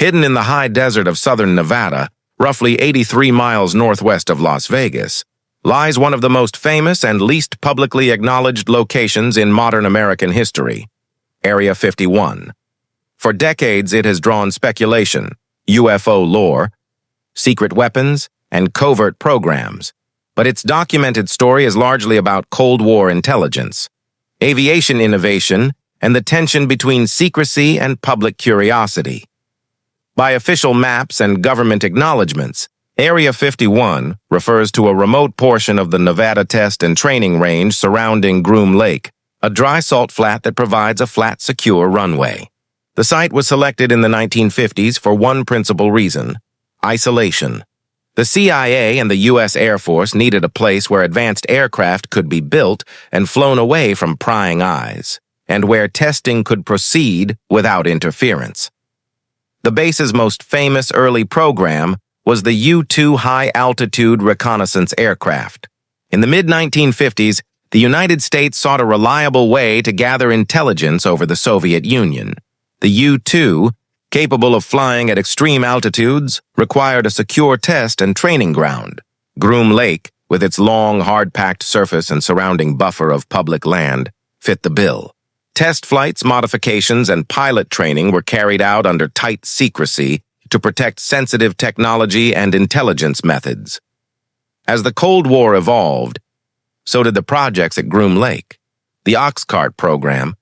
Hidden in the high desert of southern Nevada, roughly 83 miles northwest of Las Vegas, lies one of the most famous and least publicly acknowledged locations in modern American history, Area 51. For decades, it has drawn speculation, UFO lore, secret weapons, and covert programs, but its documented story is largely about Cold War intelligence, aviation innovation, and the tension between secrecy and public curiosity. By official maps and government acknowledgments, Area 51 refers to a remote portion of the Nevada Test and Training Range surrounding Groom Lake, a dry salt flat that provides a flat, secure runway. The site was selected in the 1950s for one principal reason: isolation. The CIA and the U.S. Air Force needed a place where advanced aircraft could be built and flown away from prying eyes, and where testing could proceed without interference. The base's most famous early program was the U-2 high-altitude reconnaissance aircraft. In the mid-1950s, the United States sought a reliable way to gather intelligence over the Soviet Union. The U-2, capable of flying at extreme altitudes, required a secure test and training ground. Groom Lake, with its long, hard-packed surface and surrounding buffer of public land, fit the bill. Test flights, modifications, and pilot training were carried out under tight secrecy to protect sensitive technology and intelligence methods. As the Cold War evolved, so did the projects at Groom Lake. The OXCART program,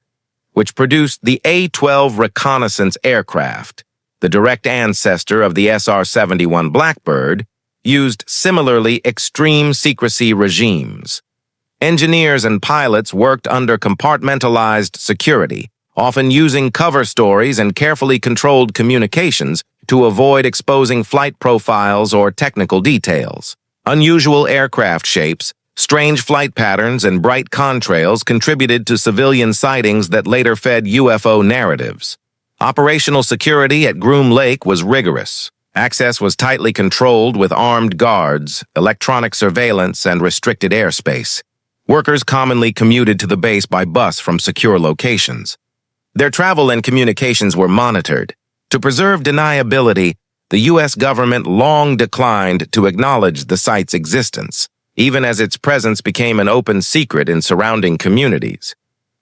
which produced the A-12 reconnaissance aircraft, the direct ancestor of the SR-71 Blackbird, used similarly extreme secrecy regimes. Engineers and pilots worked under compartmentalized security, often using cover stories and carefully controlled communications to avoid exposing flight profiles or technical details. Unusual aircraft shapes, strange flight patterns, and bright contrails contributed to civilian sightings that later fed UFO narratives. Operational security at Groom Lake was rigorous. Access was tightly controlled with armed guards, electronic surveillance, and restricted airspace. Workers commonly commuted to the base by bus from secure locations. Their travel and communications were monitored. To preserve deniability, the U.S. government long declined to acknowledge the site's existence, even as its presence became an open secret in surrounding communities.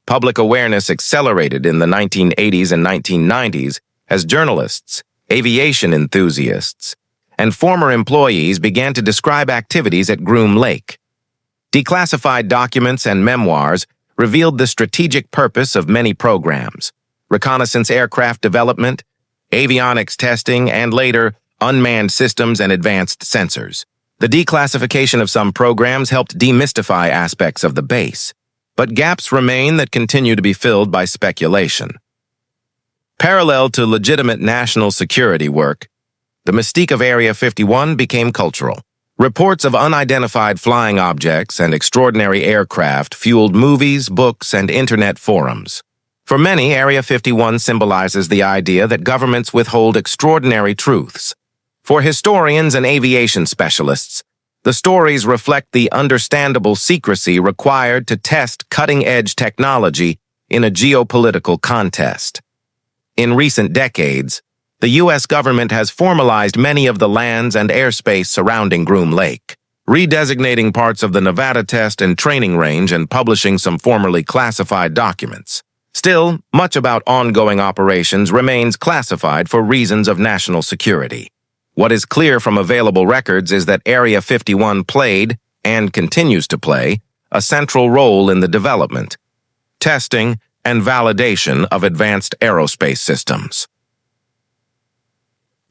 Public awareness accelerated in the 1980s and 1990s as journalists, aviation enthusiasts, and former employees began to describe activities at Groom Lake. Declassified documents and memoirs revealed the strategic purpose of many programs: reconnaissance aircraft development, avionics testing, and later, unmanned systems and advanced sensors. The declassification of some programs helped demystify aspects of the base, but gaps remain that continue to be filled by speculation. Parallel to legitimate national security work, the mystique of Area 51 became cultural. Reports of unidentified flying objects and extraordinary aircraft fueled movies, books, and internet forums. For many, Area 51 symbolizes the idea that governments withhold extraordinary truths. For historians and aviation specialists, the stories reflect the understandable secrecy required to test cutting-edge technology in a geopolitical contest. In recent decades, the U.S. government has formalized many of the lands and airspace surrounding Groom Lake, redesignating parts of the Nevada Test and Training Range and publishing some formerly classified documents. Still, much about ongoing operations remains classified for reasons of national security. What is clear from available records is that Area 51 played, and continues to play, a central role in the development, testing, and validation of advanced aerospace systems.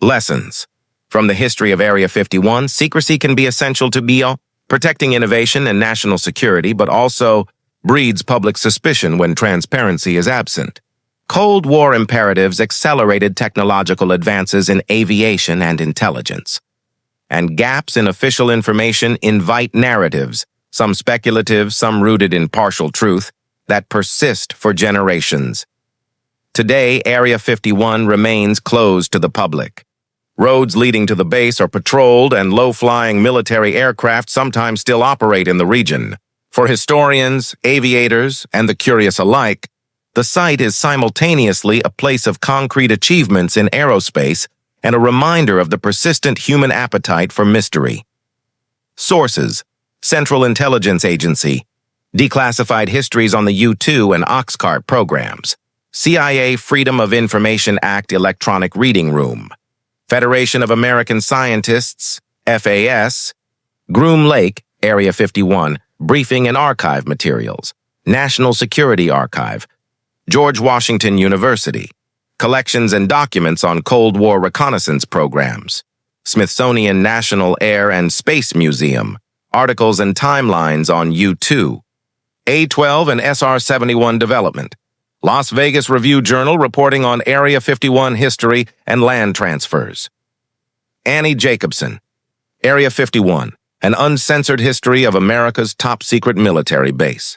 Lessons. From the history of Area 51, secrecy can be essential to protecting innovation and national security, but also breeds public suspicion when transparency is absent. Cold War imperatives accelerated technological advances in aviation and intelligence. And gaps in official information invite narratives, some speculative, some rooted in partial truth, that persist for generations. Today, Area 51 remains closed to the public. Roads leading to the base are patrolled, and low-flying military aircraft sometimes still operate in the region. For historians, aviators, and the curious alike, the site is simultaneously a place of concrete achievements in aerospace and a reminder of the persistent human appetite for mystery. Sources: Central Intelligence Agency, Declassified Histories on the U-2 and OXCART programs, CIA Freedom of Information Act Electronic Reading Room, Federation of American Scientists, FAS, Groom Lake, Area 51, Briefing and Archive Materials, National Security Archive, George Washington University, Collections and Documents on Cold War Reconnaissance Programs, Smithsonian National Air and Space Museum, Articles and Timelines on U-2, A-12 and SR-71 Development, Las Vegas Review-Journal reporting on Area 51 history and land transfers. Annie Jacobson, Area 51, An Uncensored History of America's Top Secret Military Base.